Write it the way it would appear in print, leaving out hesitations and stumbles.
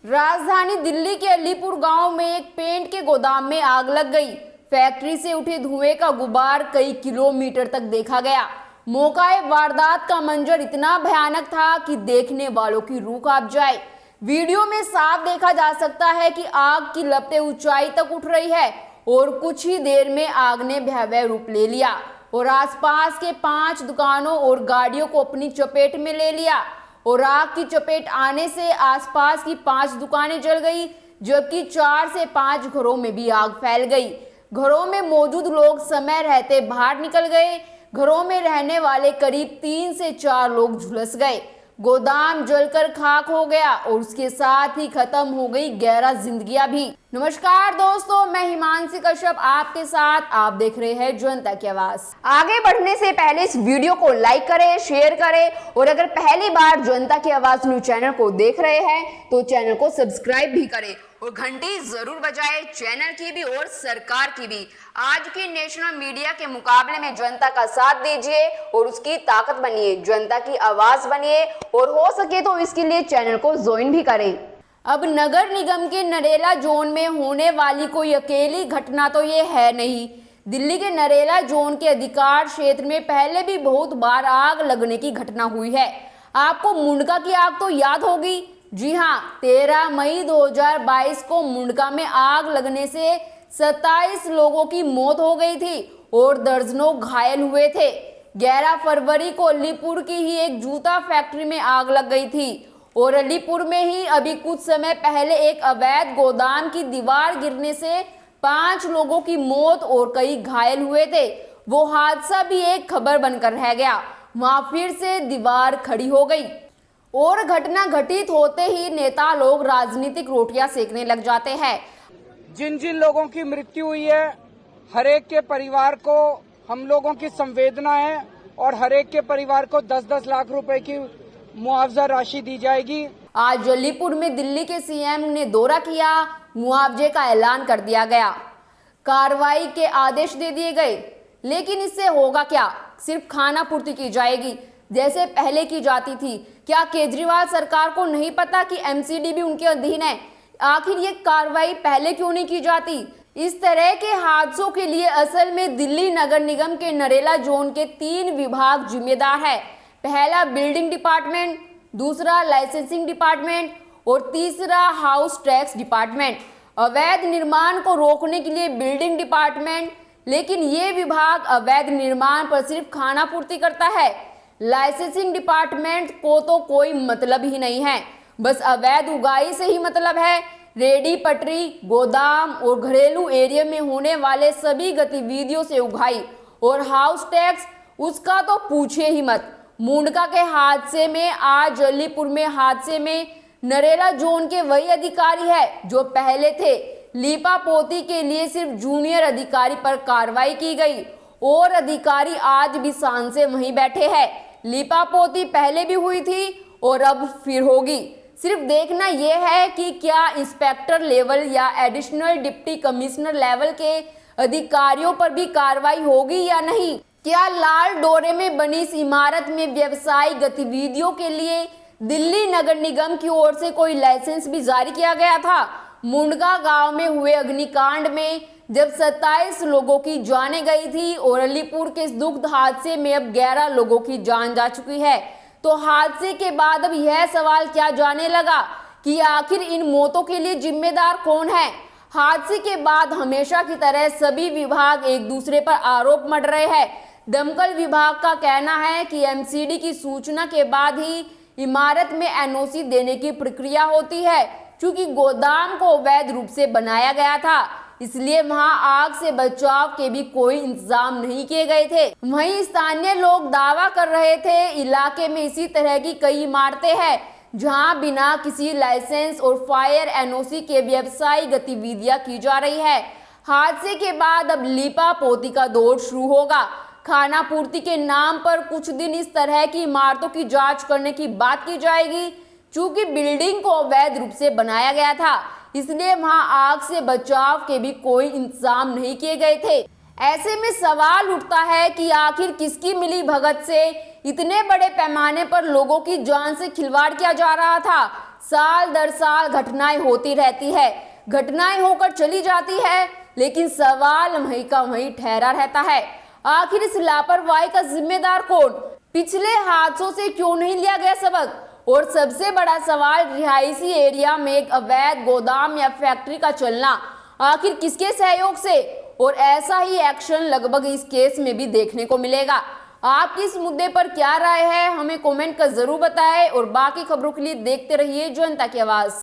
राजधानी दिल्ली के अलीपुर गांव में एक पेंट के गोदाम में आग लग गई। फैक्ट्री से उठे धुएं का गुबार कई किलोमीटर तक देखा गया। मौका वारदात का मंजर इतना भयानक था कि देखने वालों की रूह कांप जाए। वीडियो में साफ देखा जा सकता है कि आग की लपटें ऊंचाई तक उठ रही है और कुछ ही देर में आग ने भयावह रूप ले लिया और आसपास के 5 दुकानों और गाड़ियों को अपनी चपेट में ले लिया। और आग की चपेट आने से आसपास की 5 दुकानें जल गई, जबकि 4 से 5 घरों में भी आग फैल गई। घरों में मौजूद लोग समय रहते बाहर निकल गए। घरों में रहने वाले करीब 3 से 4 लोग झुलस गए। गोदाम जलकर खाक हो गया और उसके साथ ही खत्म हो गई 11 जिंदगियां भी। नमस्कार दोस्तों, मैं हिमांशी कश्यप आपके साथ। आप देख रहे हैं जनता की आवाज। आगे बढ़ने से पहले इस वीडियो को लाइक करें, शेयर करें और अगर पहली बार जनता की आवाज न्यूज चैनल को देख रहे हैं तो चैनल को सब्सक्राइब भी करें और घंटी जरूर बजाएं, चैनल की भी और सरकार की भी। आज की नेशनल मीडिया के मुकाबले में जनता का साथ दीजिए और उसकी ताकत बनिए, जनता की आवाज बनिए और हो सके तो इसके लिए चैनल को ज्वाइन भी करें। अब नगर निगम के नरेला जोन में होने वाली कोई अकेली घटना तो ये है नहीं। दिल्ली के नरेला जोन के अधिकार क्षेत्र में पहले भी बहुत बार आग लगने की घटना हुई है। आपको मुंडका की आग तो याद होगी। जी हाँ, 13 मई 2022 को मुंडका में आग लगने से 27 लोगों की मौत हो गई थी और दर्जनों घायल हुए थे। 11 फरवरी को अलीपुर की ही एक जूता फैक्ट्री में आग लग गई थी और अलीपुर में ही अभी कुछ समय पहले एक अवैध गोदाम की दीवार गिरने से 5 लोगों की मौत और कई घायल हुए थे। वो हादसा भी एक खबर बनकर रह गया। वहां फिर से दीवार खड़ी हो गई और घटना घटित होते ही नेता लोग राजनीतिक रोटियां सेकने लग जाते हैं। जिन जिन लोगों की मृत्यु हुई है, हर एक के परिवार को हम लोगों की संवेदना है और हर एक के परिवार को 10-10 लाख रुपए की मुआवजा राशि दी जाएगी। आज अलीपुर में दिल्ली के सीएम ने दौरा किया, मुआवजे का ऐलान कर दिया गया, कार्रवाई के आदेश दे दिए गए। लेकिन इससे होगा क्या? सिर्फ खाना पूर्ति की जाएगी जैसे पहले की जाती थी। क्या केजरीवाल सरकार को नहीं पता कि एमसीडी भी उनके अधीन है? आखिर ये कार्रवाई पहले क्यों नहीं की जाती? इस तरह के हादसों के लिए असल में दिल्ली नगर निगम के नरेला जोन के 3 विभाग जिम्मेदार है। पहला बिल्डिंग डिपार्टमेंट, दूसरा लाइसेंसिंग डिपार्टमेंट और तीसरा हाउस टैक्स डिपार्टमेंट। अवैध निर्माण को रोकने के लिए बिल्डिंग डिपार्टमेंट, लेकिन ये विभाग अवैध निर्माण पर सिर्फ खाना पूर्ति करता है। लाइसेंसिंग डिपार्टमेंट को तो कोई मतलब ही नहीं है, बस अवैध उगाही से ही मतलब है। रेडी पटरी, गोदाम और घरेलू एरिया में होने वाले सभी गतिविधियों से उगाही। और हाउस टैक्स, उसका तो पूछे ही मत। मुंडका के हादसे में, आज अलीपुर में हादसे में नरेला जोन के वही अधिकारी है जो पहले थे। लीपा पोती के लिए सिर्फ जूनियर अधिकारी पर कार्रवाई की गई और अधिकारी आज भी शान से वहीं बैठे हैं। लीपापोती पहले भी हुई थी और अब फिर होगी। सिर्फ देखना यह है कि क्या इंस्पेक्टर लेवल या एडिशनल डिप्टी कमिश्नर लेवल के अधिकारियों पर भी कार्रवाई होगी या नहीं। क्या लाल डोरे में बनी इस इमारत में व्यवसायिक गतिविधियों के लिए दिल्ली नगर निगम की ओर से कोई लाइसेंस भी जारी किया गया था? मुंडका गांव में हुए अग्निकांड में जब 27 लोगों की जानें गई थी और अलीपुर के इस दुखद हादसे में अब 11 लोगों की जान जा चुकी है, तो हादसे के बाद अब यह सवाल क्या जाने लगा कि आखिर इन मौतों के लिए जिम्मेदार कौन है? हादसे के बाद हमेशा की तरह सभी विभाग एक दूसरे पर आरोप मढ़ रहे हैं। दमकल विभाग का कहना है कि एमसीडी की सूचना के बाद ही इमारत में एनओसी देने की प्रक्रिया होती है, क्योंकि गोदाम को अवैध रूप से बनाया गया था, इसलिए वहां आग से बचाव के भी कोई इंतजाम नहीं किए गए थे। वहीं स्थानीय लोग दावा कर रहे थे इलाके में इसी तरह की कई इमारतें हैं जहां बिना किसी लाइसेंस और फायर एनओसी के व्यवसायिक गतिविधियां की जा रही है। हादसे के बाद अब लीपा पोती का दौर शुरू होगा। खाना पूर्ति के नाम पर कुछ दिन इस तरह की इमारतों की जांच करने की बात की जाएगी। चूंकि बिल्डिंग को अवैध रूप से बनाया गया था, इसलिए वहां आग से बचाव के भी कोई इंतजाम नहीं किए गए थे। ऐसे में सवाल उठता है कि आखिर किसकी मिली भगत से इतने बड़े पैमाने पर लोगों की जान से खिलवाड़ किया जा रहा था। साल दर साल घटनाएं होती रहती है, घटनाएं होकर चली जाती है, लेकिन सवाल वहीं का वहीं ठहरा रहता है। आखिर इस लापरवाही का जिम्मेदार कौन? पिछले हादसों से क्यों नहीं लिया गया सबक? और सबसे बड़ा सवाल, रिहायशी एरिया में एक अवैध गोदाम या फैक्ट्री का चलना आखिर किसके सहयोग से? और ऐसा ही एक्शन लगभग इस केस में भी देखने को मिलेगा। आपकी इस मुद्दे पर क्या राय है, हमें कमेंट कर जरूर बताएं और बाकी खबरों के लिए देखते रहिए जनता की आवाज।